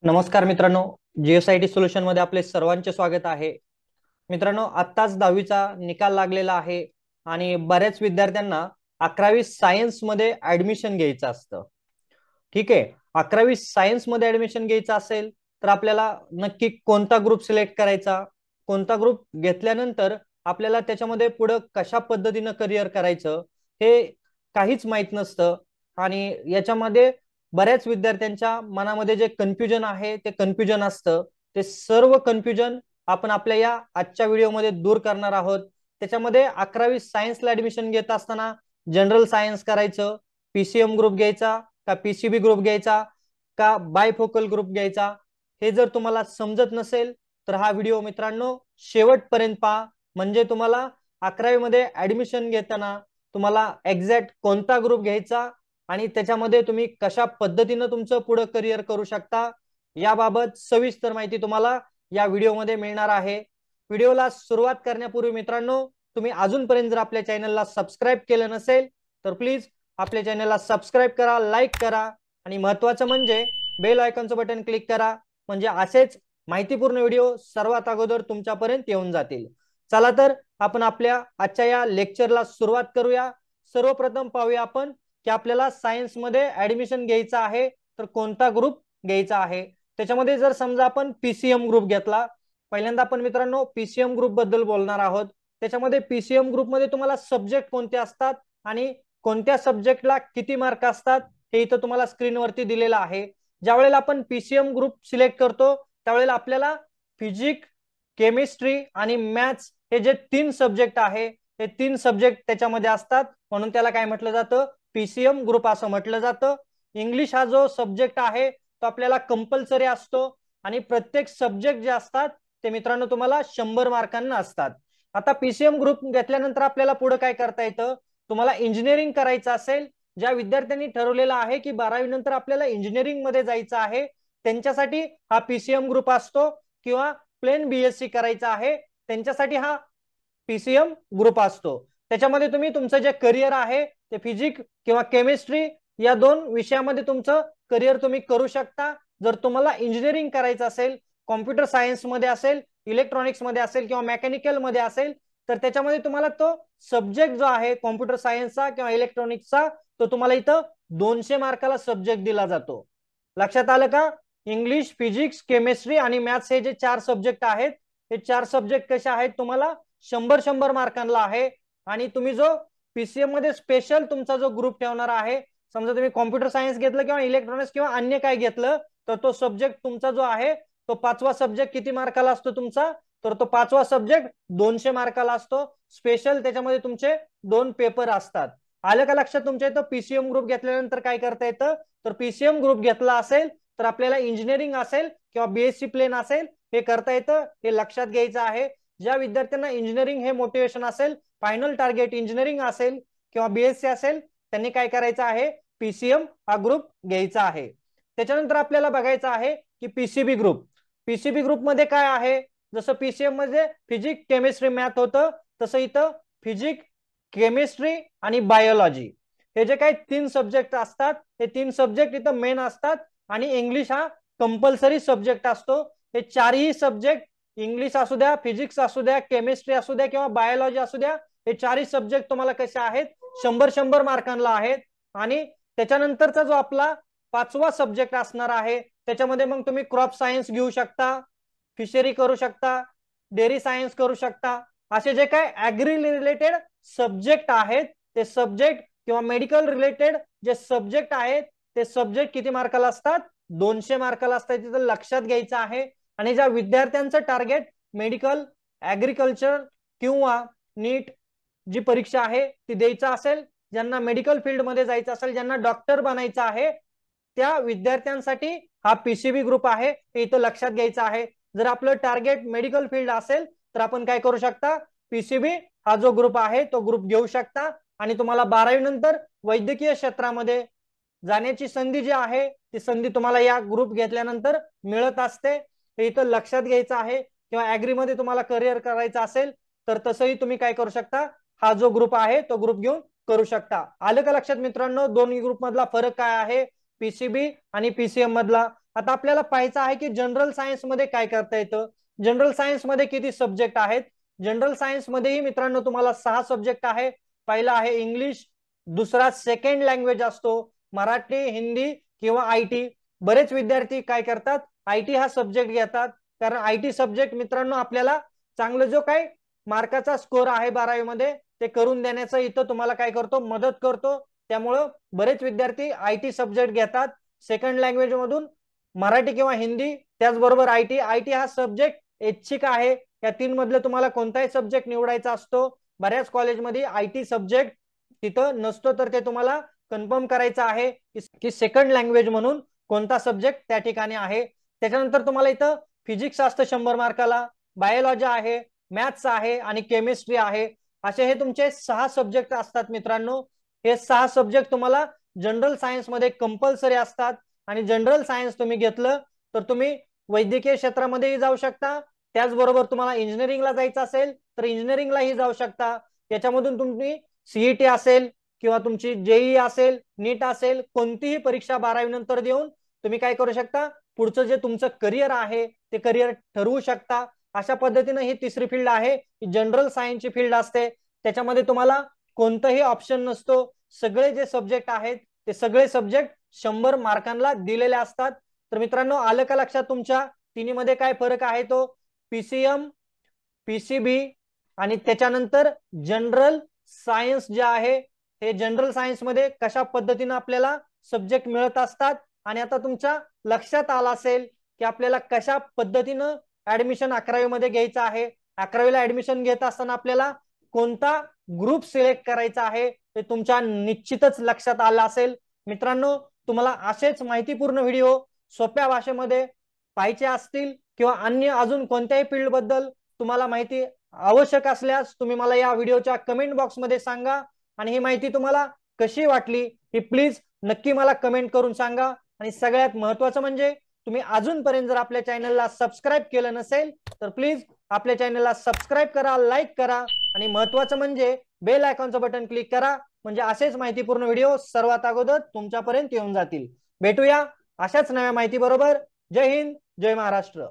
नमस्कार मित्रांनो, जीएसआयटी सोल्युशन मध्ये आपले सर्वांचे स्वागत आहे. मित्रांनो, आत्ताच 10वीचा निकाल लागलेला आहे आणि बऱ्याच विद्यार्थ्यांना 11वी सायन्स मध्ये ऍडमिशन घ्यायचं असतं. ठीक आहे, 11वी सायन्स मध्ये ऍडमिशन घ्यायचं असेल तर आपल्याला नक्की कोणता ग्रुप सिलेक्ट करायचा, कोणता ग्रुप घेतल्यानंतर आपल्याला त्याच्यामध्ये पुढे कशा पद्धतीनं करिअर करायचं हे काहीच माहित नसतं. आणि याच्यामध्ये बऱ्याच विद्यार्थ्यांच्या मनामध्ये जे कन्फ्युजन आहे ते कन्फ्युजन असतं. ते सर्व कन्फ्युजन आपण आपल्या या आजच्या व्हिडिओमध्ये दूर करणार आहोत. त्याच्यामध्ये 11वी सायन्सला ऍडमिशन घेत असताना जनरल सायन्स करायचं, पीसीएम ग्रुप घ्यायचा का पीसीबी ग्रुप घ्यायचा का बायफोकल ग्रुप घ्यायचा, हे जर तुम्हाला समजत नसेल तर हा व्हिडिओ मित्रांनो शेवटपर्यंत पहा. म्हणजे तुम्हाला 11वी मध्ये ऍडमिशन घेताना तुम्हाला एक्झॅक्ट कोणता ग्रुप घ्यायचा आणि त्याच्यामध्ये तुम्ही कशा पद्धतीनं तुमचं पुढे करिअर करू शकता याबाबत सविस्तर माहिती तुम्हाला या व्हिडिओमध्ये मिळणार आहे. व्हिडिओला सुरुवात करण्यापूर्वी मित्रांनो, तुम्ही अजूनपर्यंत जर आपल्या चॅनलला सबस्क्राईब केलं नसेल तर प्लीज आपल्या चॅनलला सबस्क्राईब करा, लाईक करा आणि महत्त्वाचं म्हणजे बेल आयकॉनचं बटन क्लिक करा. म्हणजे असेच माहितीपूर्ण व्हिडिओ सर्वात अगोदर तुमच्यापर्यंत येऊन जातील. चला तर आपण आपल्या आजच्या या लेक्चरला सुरुवात करूया. सर्वप्रथम पाहूया आपण की आपल्याला सायन्स मध्ये ऍडमिशन घ्यायचं आहे तर कोणता ग्रुप घ्यायचा आहे. त्याच्यामध्ये जर समजा आपण पीसीएम ग्रुप घेतला, पहिल्यांदा आपण मित्रांनो पीसीएम ग्रुप बद्दल बोलणार आहोत. त्याच्यामध्ये पीसीएम ग्रुप मध्ये तुम्हाला सब्जेक्ट कोणते असतात आणि कोणत्या सब्जेक्टला किती मार्क असतात हे इथं तुम्हाला स्क्रीनवरती दिलेलं आहे. ज्या वेळेला आपण पीसीएम ग्रुप सिलेक्ट करतो त्यावेळेला आपल्याला फिजिक्स, केमिस्ट्री आणि मॅथ्स हे जे 3 सब्जेक्ट आहे हे 3 सब्जेक्ट त्याच्यामध्ये असतात, म्हणून त्याला काय म्हटलं जातं, पीसीएम ग्रुप असं म्हटलं जातं. इंग्लिश हा जो सब्जेक्ट आहे तो आपल्याला कंपल्सरी असतो आणि प्रत्येक सब्जेक्ट जे असतात ते मित्रांनो तुम्हाला 100 मार्कांना असतात. आता पीसीएम ग्रुप घेतल्यानंतर आपल्याला पुढे काय करता येतं, तुम्हाला इंजिनिअरिंग करायचं असेल, ज्या विद्यार्थ्यांनी ठरवलेलं आहे की 12वी नंतर आपल्याला इंजिनिअरिंग मध्ये जायचं आहे त्यांच्यासाठी हा पीसीएम ग्रुप असतो, किंवा प्लेन बीएससी करायचं आहे त्यांच्यासाठी हा पीसीएम ग्रुप असतो. त्याच्यामध्ये तुम्ही तुमचं जे करिअर आहे ते फिजिक्स किंवा केमिस्ट्री या 2 विषयामध्ये तुमचं करिअर तुम्ही करू शकता. जर तुम्हाला इंजिनिअरिंग करायचं असेल, कॉम्प्युटर सायन्स मध्ये असेल, इलेक्ट्रॉनिक्स मध्ये असेल किंवा मेकॅनिकल मध्ये असेल तर त्याच्यामध्ये तुम्हाला तो सब्जेक्ट जो आहे कॉम्प्युटर सायन्सचा किंवा इलेक्ट्रॉनिक्सचा तो तुम्हाला इथं 200 मार्काला सब्जेक्ट दिला जातो. लक्षात आलं का? इंग्लिश, फिजिक्स, केमिस्ट्री आणि मॅथ्स हे जे 4 सब्जेक्ट आहेत हे 4 सब्जेक्ट कसे आहेत तुम्हाला 100 मार्कांना आहे. आणि तुम्ही जो पीसीएम मध्ये स्पेशल तुमचा जो ग्रुप ठेवणार आहे, समजा तुम्ही कॉम्प्युटर सायन्स घेतलं किंवा इलेक्ट्रॉनिक्स किंवा अन्य काय घेतलं तर तो सब्जेक्ट तुमचा जो आहे तो 5वा सब्जेक्ट किती मार्काला असतो तुमचा, तर तो 5वा सब्जेक्ट 200 मार्काला असतो. स्पेशल त्याच्यामध्ये तुमचे 2 पेपर असतात. आलं का लक्षात तुमच्या इथं? पीसीएम ग्रुप घेतल्यानंतर काय करता येतं, तर पीसीएम ग्रुप घेतला असेल तर आपल्याला इंजिनिअरिंग असेल किंवा बीएससी प्लेन असेल हे करता येतं, हे लक्षात घ्यायचं आहे. ज्या विद्यार्थ्यांना इंजिनिअरिंग हे मोटिवेशन असेल, फायनल टार्गेट इंजिनिअरिंग असेल किंवा बीएससी असेल, त्यांनी काय करायचं आहे, पीसीएम हा ग्रुप घ्यायचा आहे. त्याच्यानंतर आपल्याला बघायचं आहे की पीसीबी ग्रुप. पीसीबी ग्रुप मध्ये काय आहे, जसं पीसीएम मध्ये फिजिक्स, केमिस्ट्री, मॅथ होतं तसं इथं फिजिक्स, केमिस्ट्री आणि बायोलॉजी हे जे काही 3 सब्जेक्ट असतात हे 3 सब्जेक्ट इथं मेन असतात. आणि इंग्लिश हा कंपल्सरी सब्जेक्ट असतो. हे 4ही सब्जेक्ट, इंग्लिश असू द्या, फिजिक्स असू द्या, केमिस्ट्री असू द्या किंवा बायोलॉजी असू द्या, हे 4ही सब्जेक्ट तुम्हाला कसे आहेत 100 मार्कांना आहेत. आणि त्याच्यानंतरचा जो आपला 5वा सब्जेक्ट असणार आहे त्याच्यामध्ये मग तुम्ही क्रॉप सायन्स घेऊ शकता, फिशरी करू शकता, डेअरी सायन्स करू शकता. असे जे काय ऍग्री रिलेटेड सब्जेक्ट आहेत ते सब्जेक्ट किंवा मेडिकल रिलेटेड जे सब्जेक्ट आहेत ते सब्जेक्ट किती मार्काला असतात, 200 मार्काला असतात. तिथं लक्षात घ्यायचं आहे. आणि ज्या विद्यार्थ्यांचं टार्गेट मेडिकल, ऍग्रिकल्चर किंवा नीट जी परीक्षा आहे ती द्यायचं असेल, ज्यांना मेडिकल फील्ड मध्ये जायचं असेल, ज्यांना डॉक्टर बनायचं आहे, त्या विद्यार्थ्यांसाठी हा पीसीबी ग्रुप आहे हे इथं लक्षात घ्यायचं आहे. जर आपलं टार्गेट मेडिकल फील्ड असेल तर आपण काय करू शकता, पीसीबी हा जो ग्रुप आहे तो ग्रुप घेऊ शकता. आणि तुम्हाला 12वी नंतर वैद्यकीय क्षेत्रामध्ये जाण्याची संधी जी आहे ती संधी तुम्हाला या ग्रुप घेतल्यानंतर मिळत असते, हे इथं लक्षात घ्यायचं आहे. किंवा ऍग्रीमध्ये तुम्हाला करिअर करायचं असेल तर तसंही तुम्ही काय करू शकता, हा जो ग्रुप आहे तो ग्रुप घेऊन करू शकता. आलं का लक्षात मित्रांनो, दोन्ही ग्रुप मधला फरक काय आहे, पीसीबी आणि पीसीएम मधला? आता आपल्याला पाहायचं आहे की जनरल सायन्स मध्ये काय करता येतं. जनरल सायन्स मध्ये किती सब्जेक्ट आहेत. जनरल सायन्स मध्येही मित्रांनो तुम्हाला 6 सब्जेक्ट आहे. पहिला आहे इंग्लिश, दुसरा सेकंड लँग्वेज असतो मराठी, हिंदी किंवा आयटी. बरेच विद्यार्थी काय करतात, आयटी हा सब्जेक्ट घेतात, कारण आयटी सब्जेक्ट मित्रांनो आपल्याला चांगलं जो काय मार्काचा स्कोर आहे 12वी मध्ये ते करून देण्याचं इथं तुम्हाला काय करतो, मदत करतो. त्यामुळं बरेच विद्यार्थी आयटी सब्जेक्ट घेतात सेकंड लँग्वेज मधून, मराठी किंवा हिंदी, त्याचबरोबर आयटी. आयटी हा सब्जेक्ट ऐच्छिक आहे, या 3 मधले तुम्हाला कोणताही सब्जेक्ट निवडायचा असतो. बऱ्याच कॉलेजमध्ये आयटी सब्जेक्ट तिथं नसतो, तर ते तुम्हाला कन्फर्म करायचं आहे की सेकंड लँग्वेज म्हणून कोणता सब्जेक्ट त्या ठिकाणी आहे. त्याच्यानंतर तुम्हाला इथं फिजिक्स असतं 100 मार्काला, बायोलॉजी आहे, मॅथ्स आहे आणि केमिस्ट्री आहे. असे हे तुमचे 6 सब्जेक्ट असतात मित्रांनो. हे 6 सब्जेक्ट तुम्हाला जनरल सायन्स मध्ये कंपल्सरी असतात. आणि जनरल सायन्स तुम्ही घेतलं तर तुम्ही वैद्यकीय क्षेत्रामध्येही जाऊ शकता, त्याचबरोबर तुम्हाला इंजिनिअरिंगला जायचं असेल तर इंजिनिअरिंगलाही जाऊ शकता. याच्यामधून तुम्ही सीईटी असेल किंवा तुमची जेईई असेल, नीट असेल, कोणतीही परीक्षा 12वी नंतर देऊन तुम्ही काय करू शकता, पुढचं जे तुमचं करिअर आहे ते करिअर ठरवू शकता. अशा पद्धतीने ही तिसरी फील्ड आहे, जनरल सायन्सची फील्ड असते. त्याच्यामध्ये तुम्हाला कोणताही ऑप्शन नसतो. सगळे जे सब्जेक्ट आहेत ते सगळे सब्जेक्ट 100 मार्कांना दिलेले असतात. तर मित्रांनो आलं का लक्षात तुमच्या तिन्हीमध्ये काय फरक आहे, तो पीसीएम, पीसीबी आणि त्याच्यानंतर जनरल सायन्स जे आहे, हे जनरल सायन्स मध्ये कशा पद्धतीने आपल्याला सब्जेक्ट मिळत असतात. आणि आता तुमच्या लक्षात आलं असेल की आपल्याला कशा पद्धतीनं ऍडमिशन 11वी मध्ये घ्यायचं आहे. 11वीला ऍडमिशन घेत असताना आपल्याला कोणता ग्रुप सिलेक्ट करायचा आहे ते तुमच्या निश्चितच लक्षात आलं असेल. मित्रांनो तुम्हाला असेच माहितीपूर्ण व्हिडिओ सोप्या भाषेमध्ये पाहिजे असतील किंवा अन्य अजून कोणत्याही फील्ड बद्दल तुम्हाला माहिती आवश्यक असल्यास तुम्ही मला या व्हिडिओच्या कमेंट बॉक्समध्ये सांगा. आणि ही माहिती तुम्हाला कशी वाटली ही प्लीज नक्की मला कमेंट करून सांगा. आणि सगळ्यात महत्वाचं म्हणजे तुम्ही अजूनपर्यंत जर आपल्या चॅनलला सबस्क्राईब केलं नसेल तर प्लीज आपल्या चॅनलला सबस्क्राईब करा, लाईक करा आणि महत्वाचं म्हणजे बेल आयकॉनचं बटन क्लिक करा, म्हणजे असेच माहितीपूर्ण व्हिडिओ सर्वात अगोदर तुमच्यापर्यंत येऊन जातील. भेटूया अशाच नव्या माहिती बरोबर. जय हिंद, जय महाराष्ट्र.